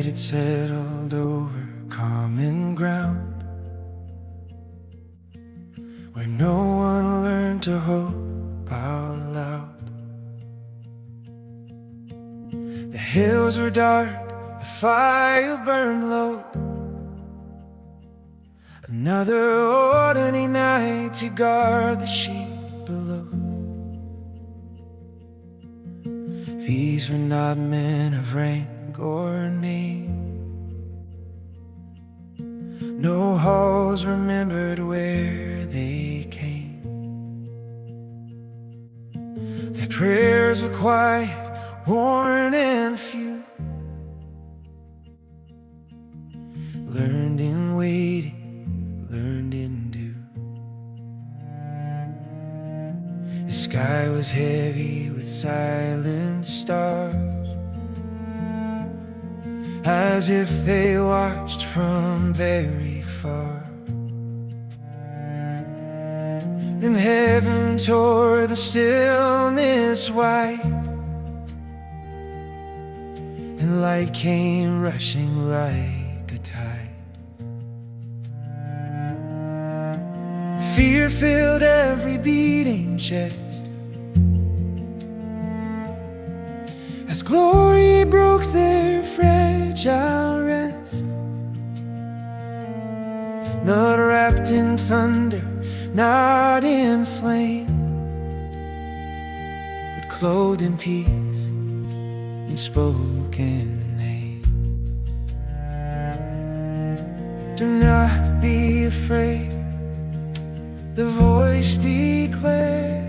night it settled over common ground, where no one learned to hope out loud. The hills were dark, the fire burned low. Another ordinary night to guard the sheep below. These were not men of rank or name. No halls remembered where they came. Their prayers were quiet, worn and few, learned in waiting, learned in dew. The sky was heavy with silent stars, as if they watched from very far. Then heaven tore the stillness wide, and light came rushing like a tide. Fear filled every beating chest, as glory broke their fragile rest. Not wrapped in thunder, not in flame, but clothed in peace and spoken name. Do not be afraid, the voice declared,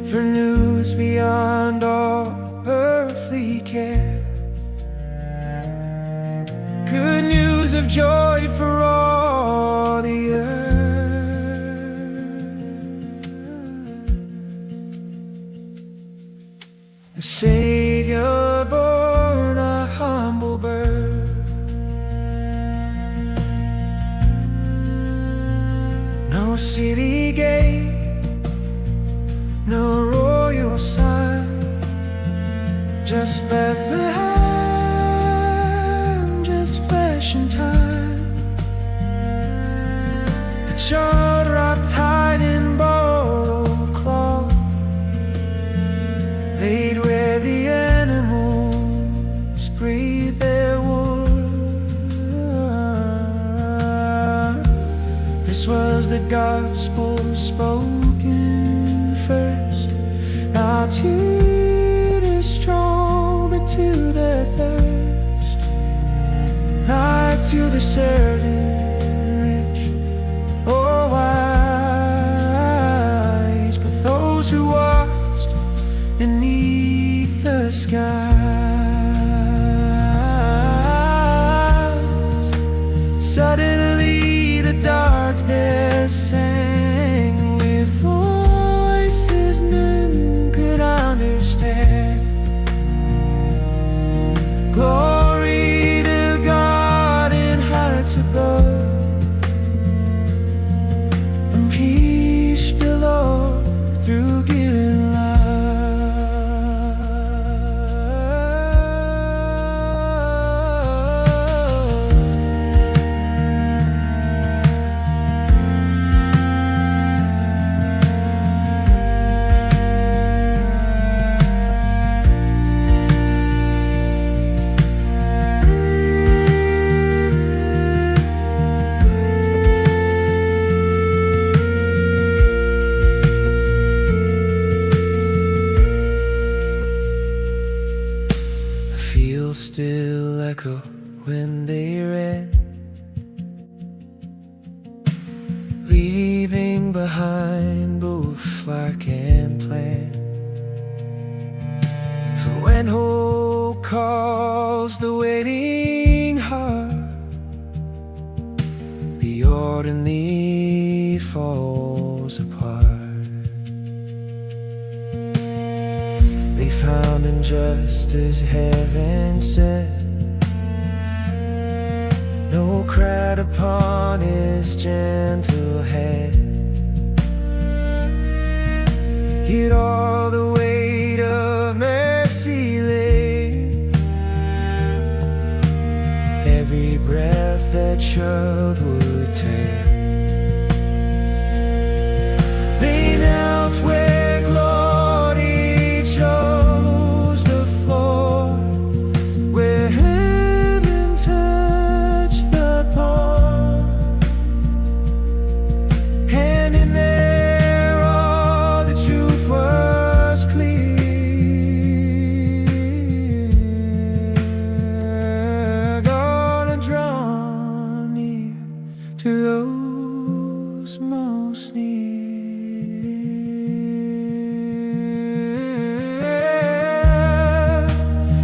for news beyond all earthly care. Good news of joy for all the earth. A Savior born a humble birth. No city gate, no royal sign, just Bethlehem, just flesh and time. A child wrapped tight in borrowed cloth, laid where the animals breathe their warmth. This was the gospel spoken first, not to the strong, but to the thirst, not to the certain rich or wise, but those who watched beneath the skies. Suddenly the darkness sang with voices none could understand. Glory to God in hearts above, and peace below through giving love. Still echo when they ran, leaving behind both flock and plan. For when hope calls the waiting heart, the ordinary falls apart. They found him just as heaven said, no crack upon his gentle head. Yet all the weight of mercy lay that childhood tale. They knelt where glory chose the floor, where heaven touched the palm, and in there all the truth was clear. Gonna draw near to those most near.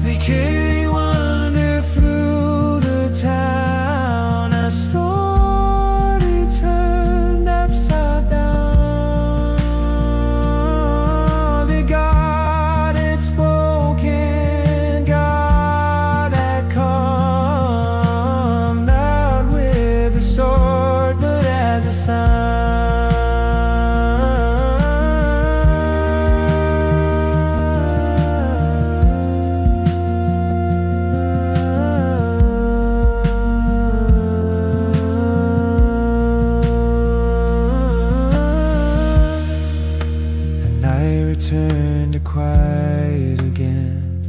They carry wonder through the town, a story turned upside down. The God had spoken, God had come, not with a sword but as a sign. And I returned to quiet again,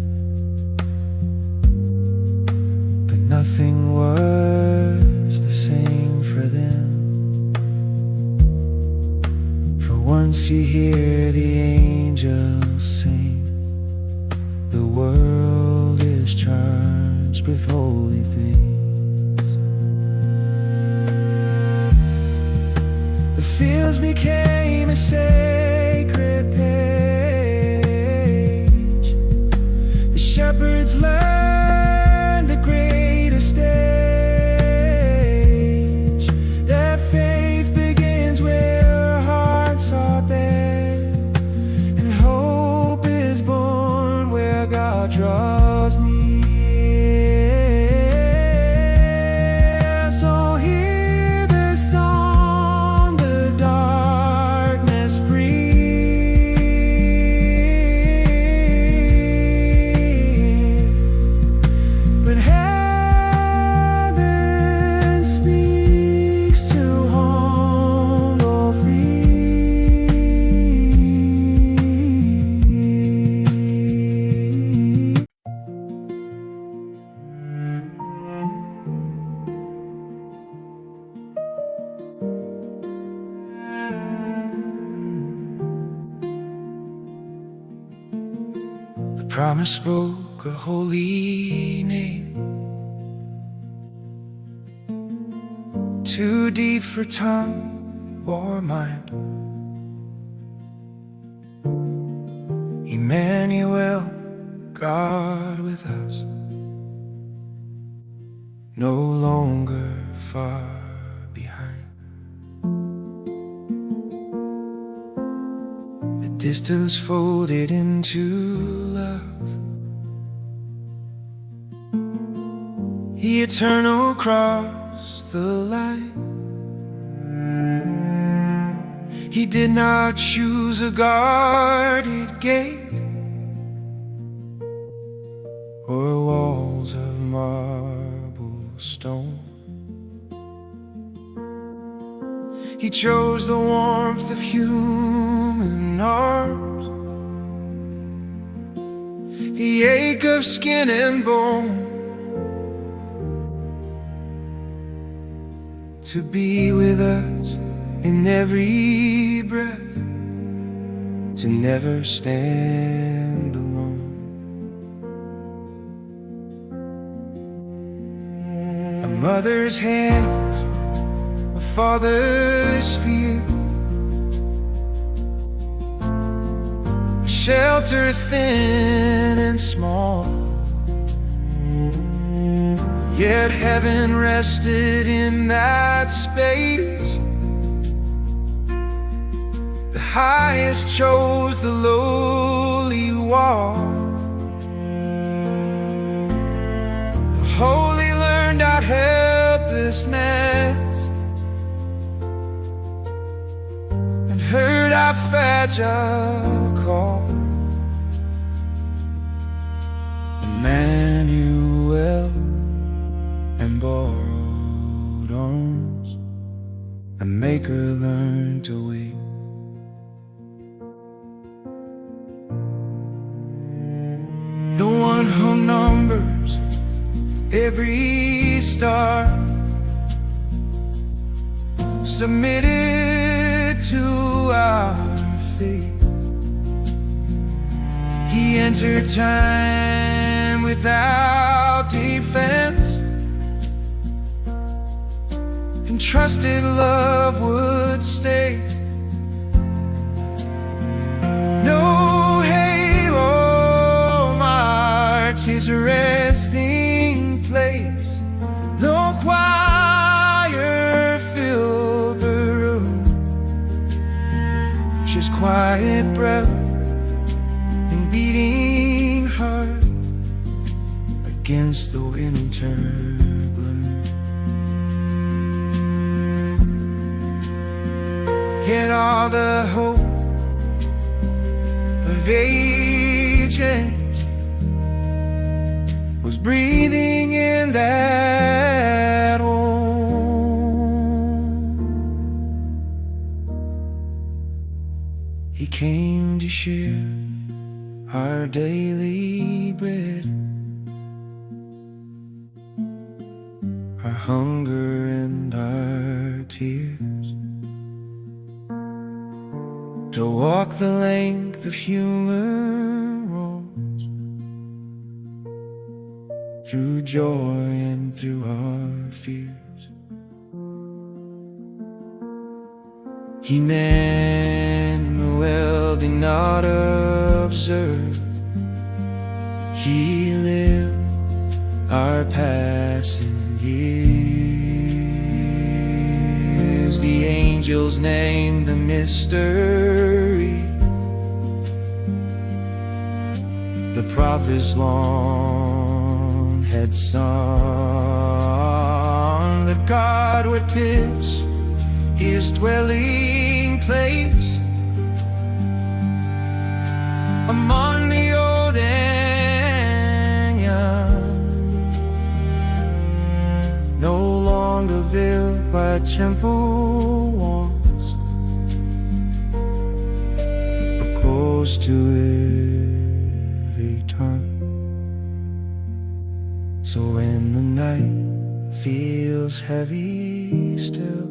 but nothing was the same for them. For once you hear the angels sing, the world is charged with holy things. The fields became a sacred page. The shepherds learned a greater stage, that faith begins where hearts are bare, and hope is born where God draws near. So hear the song the darkness breathes, but heaven speaks to humble free. The promise spoke a holy name, too deep for tongue or mind. Emmanuel, God with us, no longer far behind. The distance folded into love, the eternal cross, the light. He did not choose a guarded gate or walls of marble stone. He chose the warmth of human arms, the ache of skin and bone, to be with us in every breath, to never stand alone. A mother's hands, a father's fear, a shelter thin and small, yet heaven rested in that space. The highest chose the lowly wall. The holy learned out helplessness and heard our fragile call. Emmanuel and borrowed who numbers every star, submitted to our fate. He entered time without defense, and trusted love would stay. No halo marked his resting place, no choir filled the room, just quiet breath and beating heart against the winter gloom. Yet all the hope of ages was breathing in that home. He came to share our daily bread, our hunger and our tears, to walk the length of human roads, through joy and through our fears. Emmanuel did not observe, he lived our passing years. The angels named the mystery, the prophets long had sung, that God would pitch his dwelling place among the old and young, no longer veiled by temple walls, but close to every tongue. So when the night feels heavy still,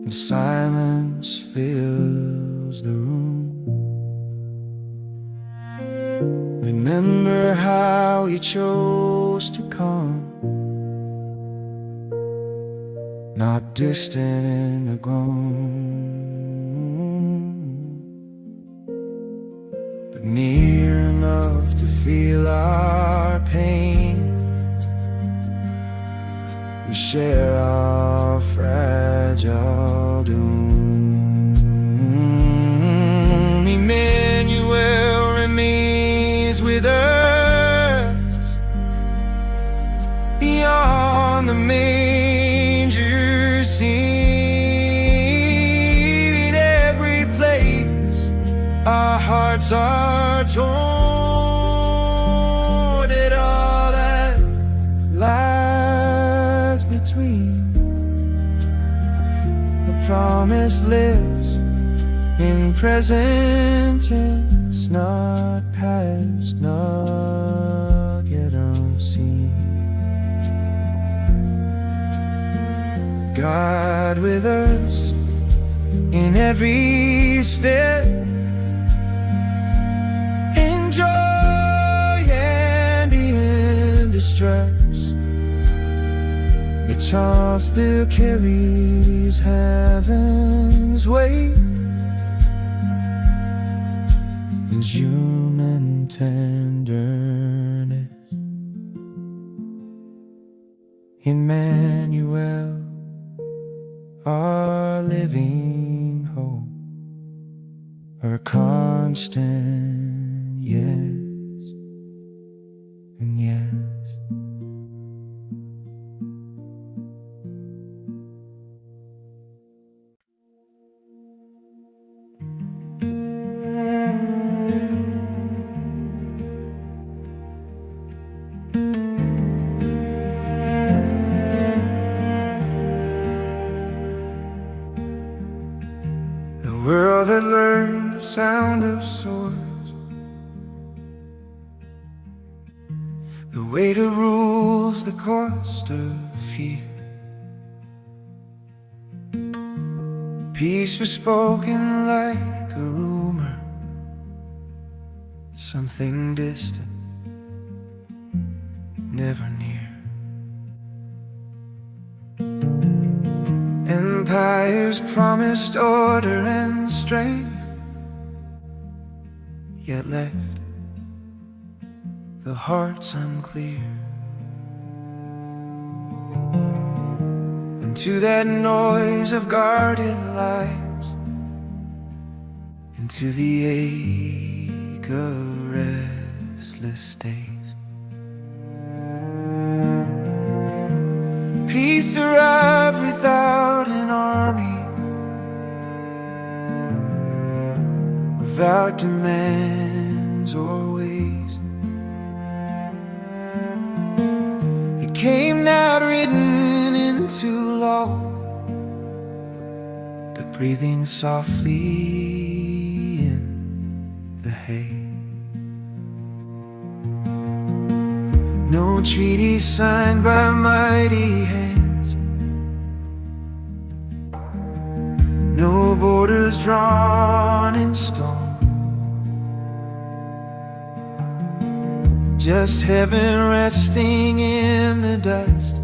and silence fills the room, remember how he chose to come, not distant in the gloom, but near enough to feel our pain. We share our fragile doom. Emmanuel remains with us beyond the manger scene. In every place our hearts are torn, at all that lies between. The promise lives in present tense, not past, not yet unseen. God with us in every step, in joy and in distress. The child still carries heaven's weight, His human tenderness. Emmanuel, our living hope, our constant yes and yes. The world had learned the sound of swords The weight of rules, the cost of fear. Peace was spoken like a rumor, something distant, never near. Empires promised order and strength, yet left the hearts unclear. And to that noise of guarded lives, into the ache of restless days, peace arrived without an army, without demands or ways. It came not written into law, but breathing softly in the hay. No treaty signed by mighty hands, no borders drawn in stone, just heaven resting in the dust,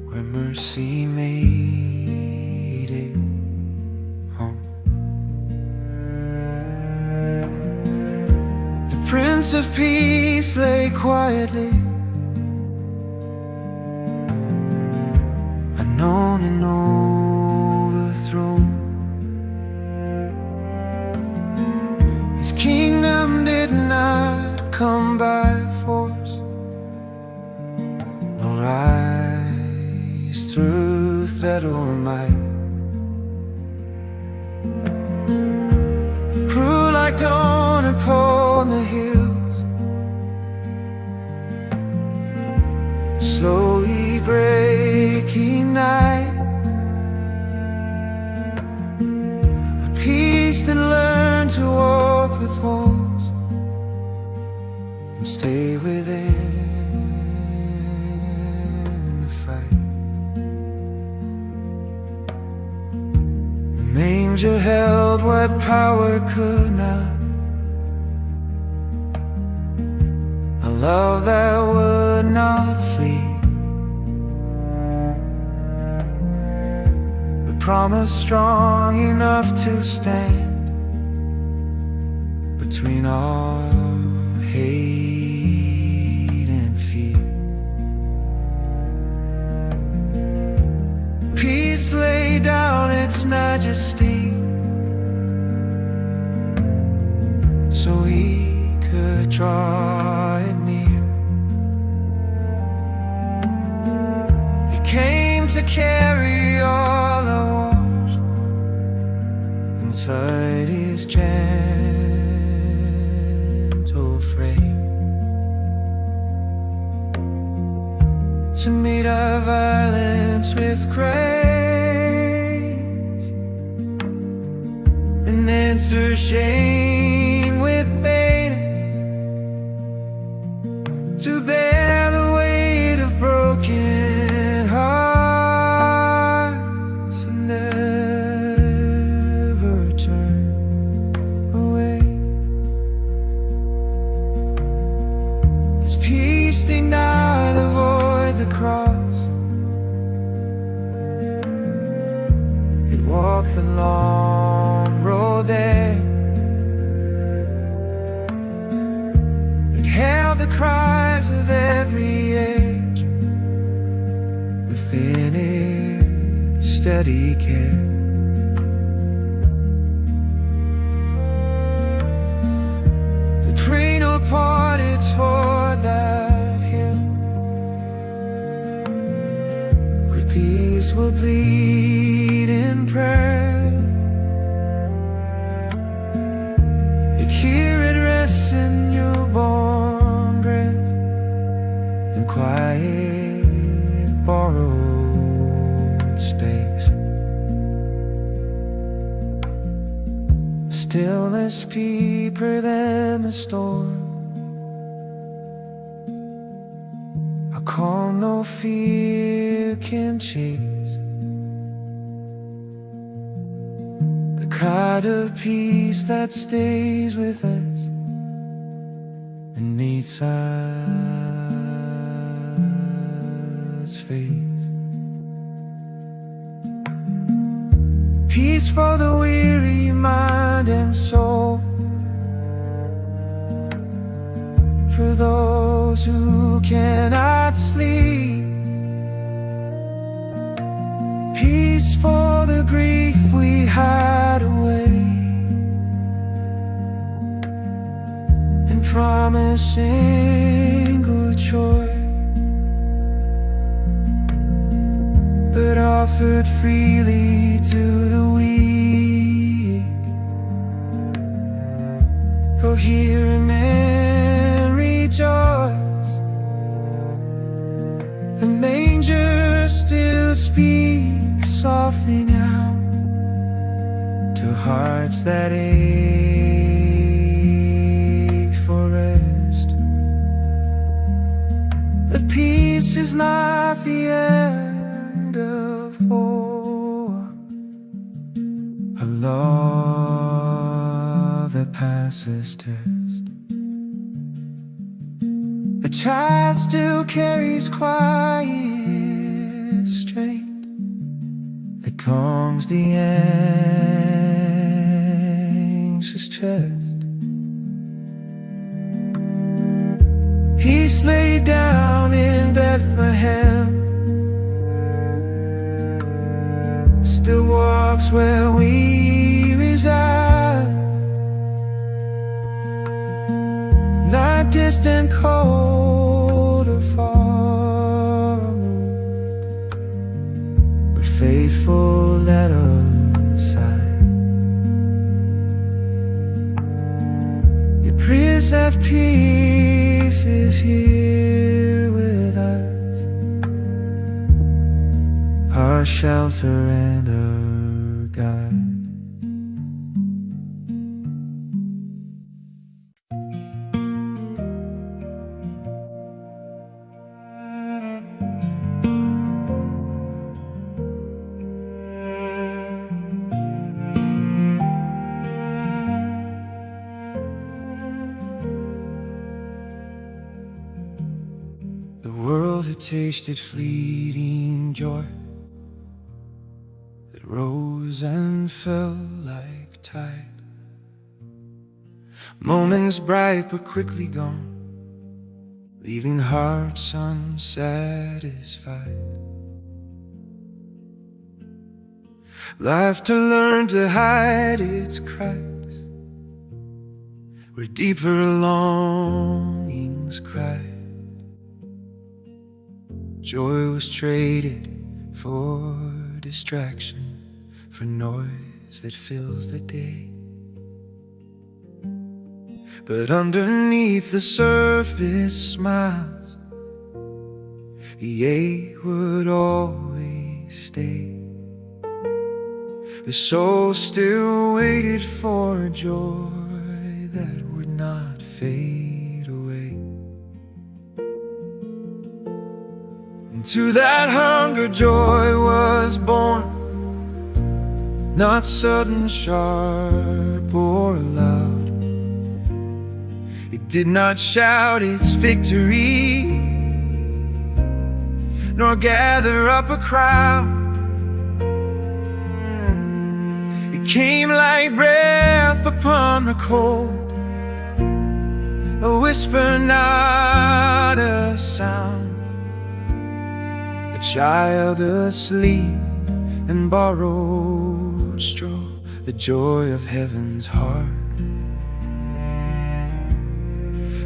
where mercy made it home. The Prince of Peace lay quietly, unknown and overthrown. His kingdom did not come by force, nor rise through threat or might. It grew like dawn upon the hills, slowly breaking night. A peace that learned to walk with wolves and stay within the fight. The manger held what power could not, a love that would not flee, a promise strong enough to stand between all hate and fear. Peace laid down its majesty, so we could draw it near. It came to carry all our wars inside his gentle frame, to meet our violence with grace and answer shame with pain, to bear the weight of broken hearts and never turn away. His peace did not avoid the cross, it walked the long road there. It held the cries of every age within its steady care. The cradle parted toward that hill, where peace will bleed in prayer. Here it rests in your born breath, in quiet borrowed space. Stillness deeper than the storm, calm no fear can chase, the kind of peace that stays with us and meets us face. Peace for the weary mind and soul, for those who cannot sleep. Peace for the grief we hide away, and promising good joy, but offered freely to the weak. Go hear him and rejoice, the manger still speaks softly now to hearts that ache for rest. The peace is not the end of war, a love that passes test. A child still carries quiet strength that calms the anxious chest. Peace laid down in Bethlehem still walks where we reside, not distant, cold, or far removed, but faithful at our side. Your Prince of Peace is here with us, our shelter and our guide. The world had tasted fleeting joy that rose and fell like tide, moments bright but quickly gone, leaving hearts unsatisfied. Life to learn to hide its cracks, where deeper longings cry. Joy was traded for distraction, for noise that fills the day. But underneath the surface smiles, the ache would always stay. The soul still waited for a joy that would not fade away. And to that hunger joy was born, not sudden, sharp, or loud. It did not shout its victory, nor gather up a crowd. It came like breath upon the cold, a whisper, not a sound. A child asleep and borrowed straw, the joy of heaven's heart.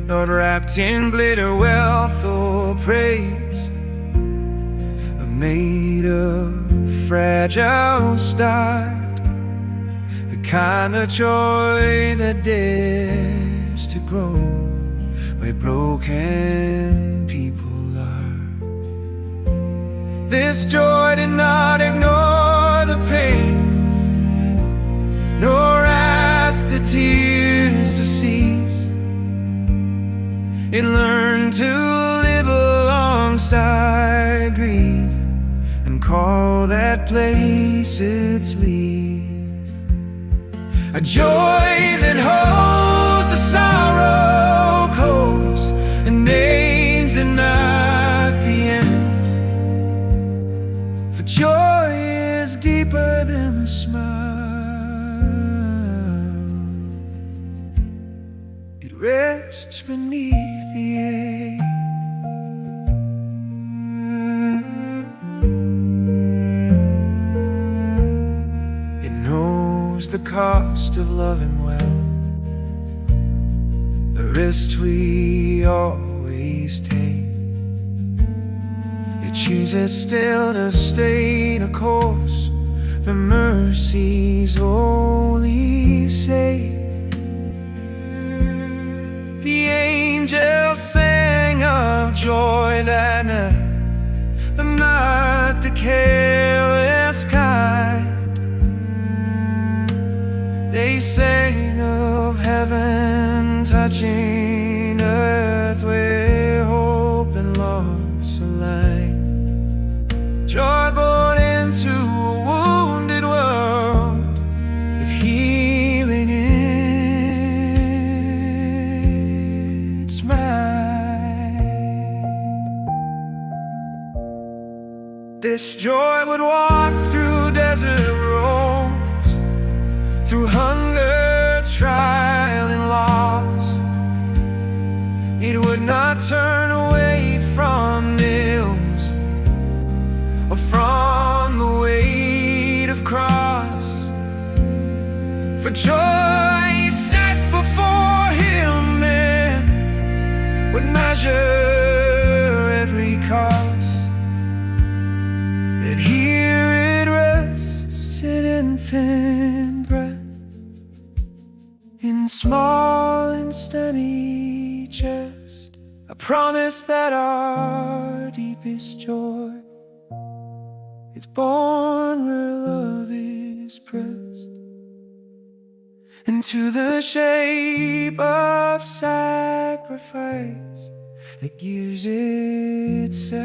Not wrapped in glitter, wealth, or praise, but made of fragile start. The kind of joy that dares to grow where broken people are. This joy did not ignore the pain, nor ask the tears to cease. It learned to live along alongside grief and call that place its leave. A joy that holds the sorrow close and names it not the end. For joy is deeper than a smile. It rests beneath the ache. The cost of loving well, the risk we always take. It chooses still to stay the course for mercy's holy sake. The angels sang of joy that night, but not the careless kind. They sang of heaven touching earth, where hope and loss align. Joy born into a wounded world, with healing in its mind. This joy would walk through desert roads, through hunger, trial, and loss. It would not turn away from ills or from the weight of cross. For joy set before him and would measure every cost. That here it rests in infant breath, in small and steady chest, a promise that our deepest joy is born where love is pressed into the shape of sacrifice that gives itself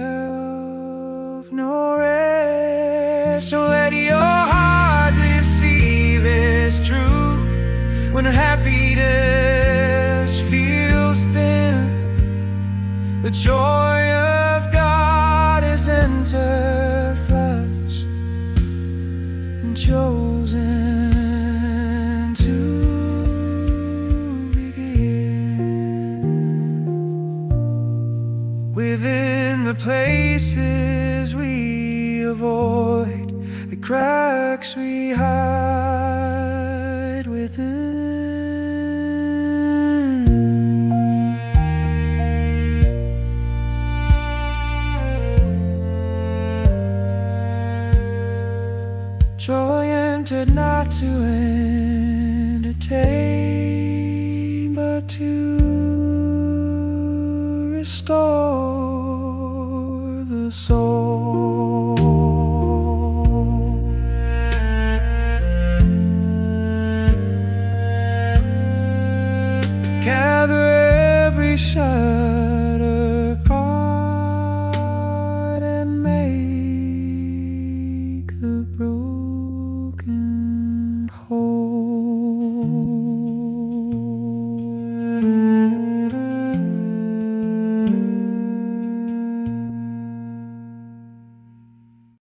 no rest. So let your heart receive its truth when happiness feels thin. The joy of God has entered flesh and chosen to begin. Within the places we avoid, the cracks we hide within, joy entered not to entertain, but to restore the soul.